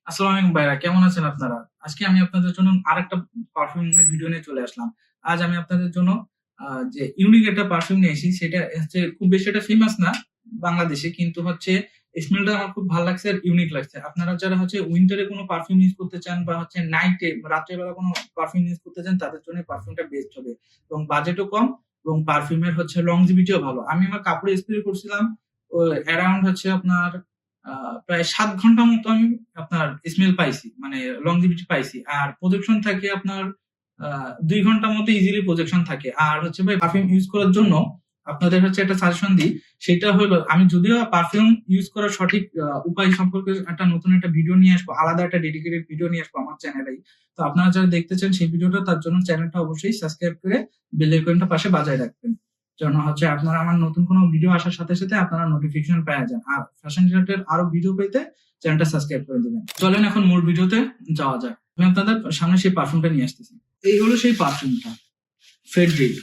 আসসালামু আলাইকুম ভাইরা, কেমন আছেন আপনারা? আজকে আমি আপনাদের জন্য আরেকটা পারফিউমের ভিডিও নিয়ে চলে আসলাম। আজ আমি আপনাদের জন্য যে ইউনিক একটা পারফিউম নিয়ে এসেছি, সেটা হচ্ছে খুব বেশি একটা ফেমাস না বাংলাদেশে, কিন্তু হচ্ছে স্মেলটা আমার খুব ভালো লাগছে আর ইউনিক লাগছে। আপনারা যারা হচ্ছে উইন্টারে কোনো পারফিউম ইউজ করতে চান বা হচ্ছে নাইটে রাত্রেবেলা কোনো পারফিউম ইউজ করতে চান, তাদের জন্য পারফিউমটা বেস্ট হবে এবং বাজেটও কম এবং পারফিউমের হচ্ছে লংজিভিটিও ভালো। আমি আমার কাপড়ে স্প্রে করছিলাম অ্যারাউন্ড হচ্ছে আপনার প্রায় ৭ ঘন্টা মতো আমি আপনার স্মেল পাইছি, মানে লংজিভিটি পাইছি। আর প্রজেকশন থাকে আপনার ২ ঘন্টার মতো ইজিলি প্রজেকশন থাকে। আর হচ্ছে ভাই, পারফিউম ইউজ করার জন্য আপনাদের হচ্ছে একটা সাজেশন দিই, সেটা হলো আমি যদিও পারফিউম ইউজ করার সঠিক উপায় সম্পর্কে নতুন একটা ভিডিও নিয়ে আসবো, আলাদা একটা ডেডিকেটেড ভিডিও নিয়ে আসবো আমার চ্যানেলেই। তো আপনারা যারা দেখতে চান সেই ভিডিওটা, তার জন্য চ্যানেলটা অবশ্যই সাবস্ক্রাইব করে বেল আইকনটা পাশে বাজায় রাখবেন, যেন হচ্ছে আপনারা আমার নতুন কোনো ভিডিও আসার সাথে সাথে আপনারা নোটিফিকেশন পেয়ে যান। আর ফ্যাশন রিলেটেড আরো ভিডিও পেতে চ্যানেলটা সাবস্ক্রাইব করে দিবেন। চলেন এখন মূল ভিডিওতে যাওয়া যাক। আমি আপনাদের সামনে সেই পারফিউমটা নিয়ে আসতেছি। এই হলো সেই পারফিউমটা, ফেডরিক।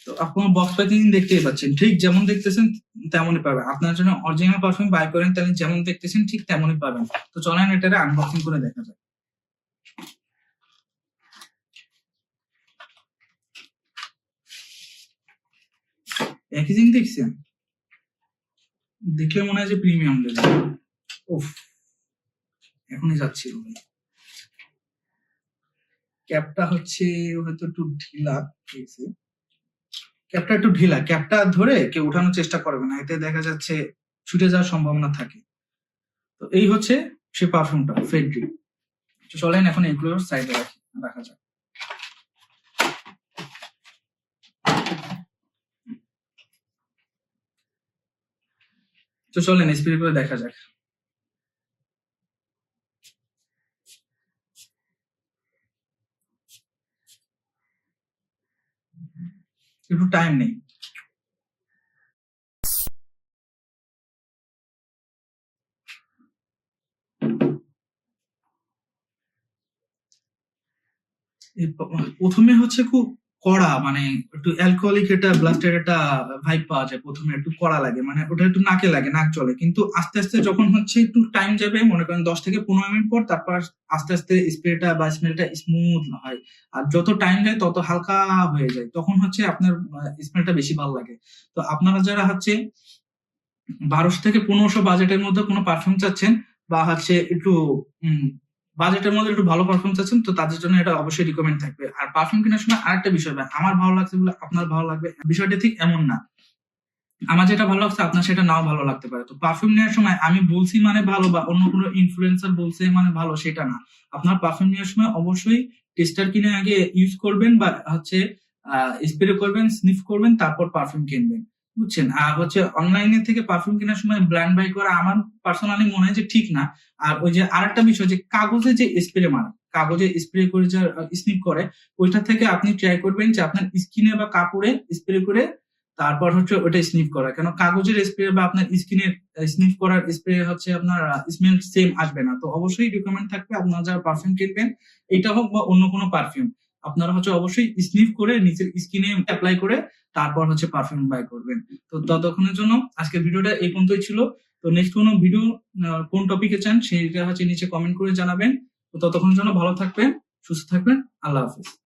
তো আপনার বক্স প্যাকিং দেখতেই পাচ্ছেন, ঠিক যেমন দেখতেছেন তেমনই পাবেন। আপনার জন্য অরিজিনাল পারফিউম বাই করেন, তাহলে যেমন দেখতেছেন ঠিক তেমনই পাবেন। তো চলেন এটারে আনবক্সিং করে দেখা যাক। প্যাকেজিং দেখছেন, দেখলে মনে হয় যে প্রিমিয়াম লেভেল। ওফ, এখনই যাচ্ছি। ক্যাপটা হচ্ছে হয়তো একটু ঢিলা, ক্যাপটা একটু ঢিলা, ক্যাপটা ধরে কেউ উঠানোর চেষ্টা করবে না, এতে দেখা যাচ্ছে ছুটে যাওয়ার সম্ভাবনা থাকে। তো এই হচ্ছে সে পারফিউমটা, ফেডরিক। চলেন এখন এগুলোর সাইডে রাখা যাক। তো চলেন স্প্রে করে দেখা যাক। একটু টাইম নেই। প্রথমে হচ্ছে খুব কড়া, মানে একটু অ্যালকোহলিক একটা ব্লাস্টের একটা ভাইব পাওয়া যায়। প্রথমে একটু কড়া লাগে, মানে ওটা একটু নাকে লাগে, নাক চলে। কিন্তু আস্তে আস্তে যখন হচ্ছে একটু টাইম যাবে, মনে করেন 10 থেকে 15 মিনিট পর, তারপর আস্তে আস্তে স্প্রেটা বা স্মেলটা স্মুথ হয়। আর যত টাইম যায় তত হালকা হয়ে যায়, তখন হচ্ছে আপনার স্মেলটা বেশি ভালো লাগে। তো আপনারা যারা হচ্ছে ১২০০ থেকে ১৫০০ বাজেটের মধ্যে কোনো পারফিউম চাচ্ছেন, বা হচ্ছে একটু বাজেটের মধ্যে একটু ভালো পারফিউম চাচ্ছেন, তো তাদের জন্য এটা অবশ্যই রিকমেন্ড থাকবে। আর পারফিউম কেনার সময় আরেকটা বিষয়, ভাই, আমার ভালো লাগছে বলে আপনার ভালো লাগবে বিষয়টা ঠিক এমন না। আমার যেটা ভালো লাগছে আপনার সেটা নাও ভালো লাগতে পারে। তো পারফিউম নেওয়ার সময় আমি বলছি মানে ভালো, বা অন্য কোনো ইনফ্লুয়েন্সার বলছে মানে ভালো, সেটা না। আপনার পারফিউম নেওয়ার সময় অবশ্যই টেস্টার কিনে আগে ইউজ করবেন, বা হচ্ছে স্প্রে করবেন, স্নিফ করবেন, তারপর পারফিউম কিনবেন, বুঝছেন? আর হচ্ছে অনলাইনে থেকে পারফিউম কেনার সময় ব্র্যান্ড বাই করা আমার পার্সোনালি মনে হয় যে ঠিক না। আর ওই যে আরেকটা বিষয়, যে কাগজে যে স্প্রে মারা, কাগজে স্প্রে করে যে স্নিফ করে, ওইটা থেকে আপনি ট্রাই করবেন যে আপনার স্কিনে বা কাপড়ে স্প্রে করে তারপর হচ্ছে ওটা স্নিফ করা। কেন কাগজের স্প্রে বা আপনার স্কিনের স্নিফ করার স্প্রে হচ্ছে আপনার স্মেল সেম আসবে না। তো অবশ্যই রিকমেন্ড থাকবে আপনারা যারা পারফিউম কিনবেন, এটা হোক বা অন্য কোনো পারফিউম, আপনারা হচ্ছে অবশ্যই স্নিফ করে নিচের স্কিনে অ্যাপ্লাই করে তারপর হচ্ছে পারফিউম বাই করবেন। তো ততক্ষণের জন্য আজকের ভিডিওটা এই পর্যন্তই ছিল। তো নেক্সট কোনো ভিডিও কোন টপিকে চান সেটা হচ্ছে নিচে কমেন্ট করে জানাবেন। তো ততক্ষণের জন্য ভালো থাকবেন, সুস্থ থাকবেন। আল্লাহ হাফিজ।